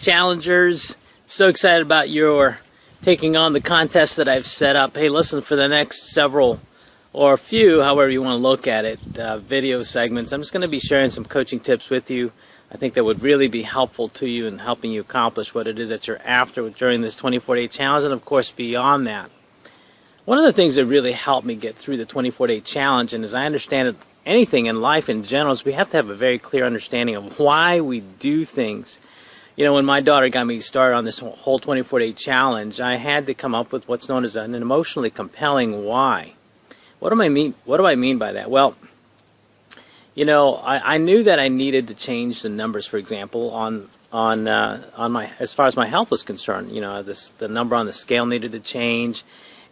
challengers. So excited about your taking on the contest that I've set up. Hey, listen, for the next several or a few, however you want to look at it, video segments, I'm just going to be sharing some coaching tips with you. I think that would really be helpful to you in helping you accomplish what it is that you're after during this 24-day challenge, and of course beyond that. One of the things that really helped me get through the 24-day challenge, and as I understand it, anything in life in general, is we have to have a very clear understanding of why we do things. You know, when my daughter got me started on this whole 24-day challenge, I had to come up with what's known as an emotionally compelling why. What do I mean by that? Well, you know, I knew that I needed to change the numbers, for example, on my, as far as my health was concerned. You know, the number on the scale needed to change.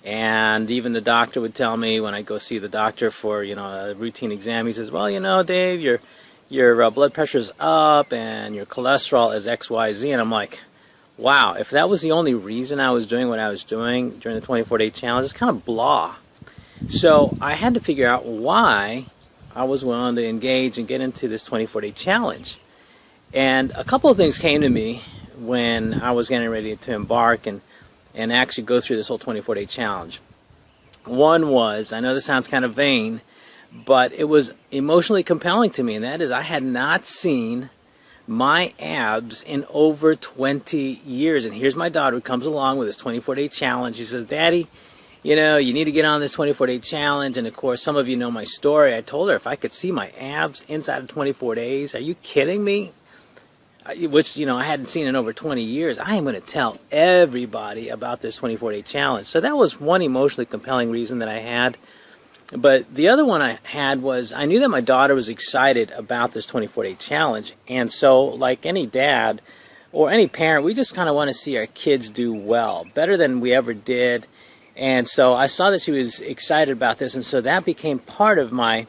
And even the doctor would tell me when I go see the doctor for, you know, a routine exam, he says, well, you know, Dave, your blood pressure is up and your cholesterol is XYZ. And I'm like, wow, if that was the only reason I was doing what I was doing during the 24-day challenge, it's kind of blah. So I had to figure out why I was willing to engage and get into this 24-day challenge. And a couple of things came to me when I was getting ready to embark and actually go through this whole 24-day challenge. One was, I know this sounds kind of vain, but it was emotionally compelling to me, and that is I had not seen my abs in over 20 years. And here's my daughter who comes along with this 24-day challenge. She says, Daddy, you know, you need to get on this 24-day challenge. And of course, some of you know my story. I told her if I could see my abs inside of 24 days, are you kidding me? Which, you know, I hadn't seen in over 20 years. I am going to tell everybody about this 24-day challenge. So that was one emotionally compelling reason that I had. But the other one I had was I knew that my daughter was excited about this 24-day challenge. And so, like any dad or any parent, we just kind of want to see our kids do well, better than we ever did. And so I saw that she was excited about this, and so that became part of my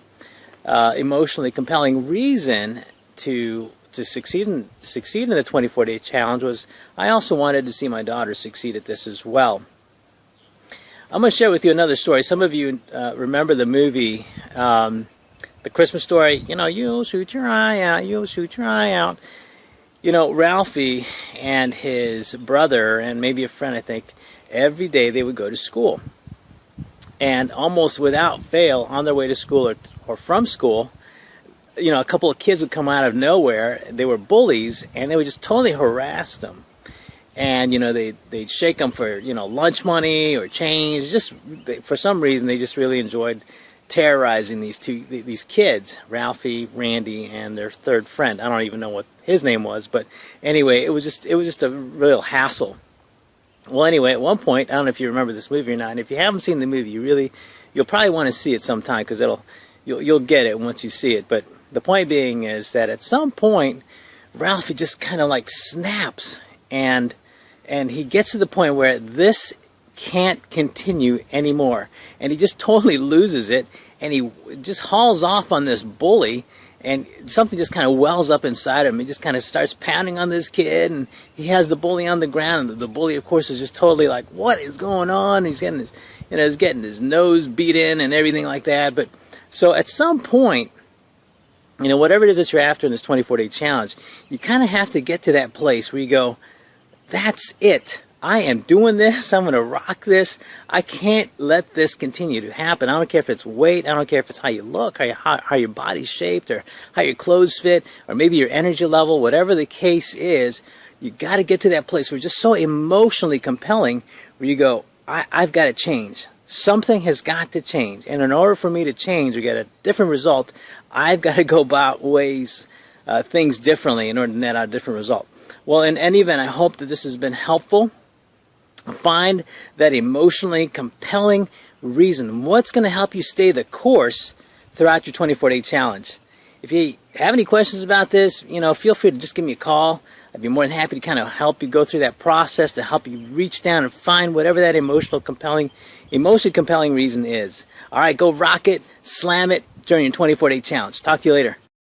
emotionally compelling reason to succeed in the 24-day challenge. Was I also wanted to see my daughter succeed at this as well. I'm going to share with you another story. Some of you remember the movie, The Christmas Story. You know, you'll shoot your eye out, you'll shoot your eye out. You know, Ralphie and his brother, and maybe a friend, I think, every day they would go to school. And almost without fail, on their way to school or from school, you know, a couple of kids would come out of nowhere. They were bullies, and they would just totally harass them. And, you know, they'd shake them for, you know, lunch money or change. Just for some reason, they just really enjoyed terrorizing these kids, Ralphie, Randy, and their third friend. I don't even know what his name was, but anyway, it was just a real hassle. Well, anyway, at one point, I don't know if you remember this movie or not, and if you haven't seen the movie, you'll probably want to see it sometime because you'll get it once you see it. But the point being is that at some point, Ralphie just kind of like snaps, and he gets to the point where this can't continue anymore, and he just totally loses it, and he just hauls off on this bully, and something just kind of wells up inside him. He just kind of starts pounding on this kid, and he has the bully on the ground, and the bully, of course, is just totally like, what is going on? He's getting his nose beat in and everything like that. But so at some point, you know, whatever it is that you're after in this 24-day challenge, you kind of have to get to that place where you go, that's it. I am doing this. I'm going to rock this. I can't let this continue to happen. I don't care if it's weight. I don't care if it's how you look, how your body's shaped, or how your clothes fit, or maybe your energy level. Whatever the case is, you got to get to that place where it's just so emotionally compelling where you go, I've got to change. Something has got to change. And in order for me to change or get a different result, I've got to go about things differently in order to net out a different result. Well, in any event, I hope that this has been helpful. Find that emotionally compelling reason. What's going to help you stay the course throughout your 24-day challenge? If you have any questions about this, you know, feel free to just give me a call. I'd be more than happy to kind of help you go through that process, to help you reach down and find whatever that emotionally compelling reason is. All right, go rock it, slam it during your 24-day challenge. Talk to you later.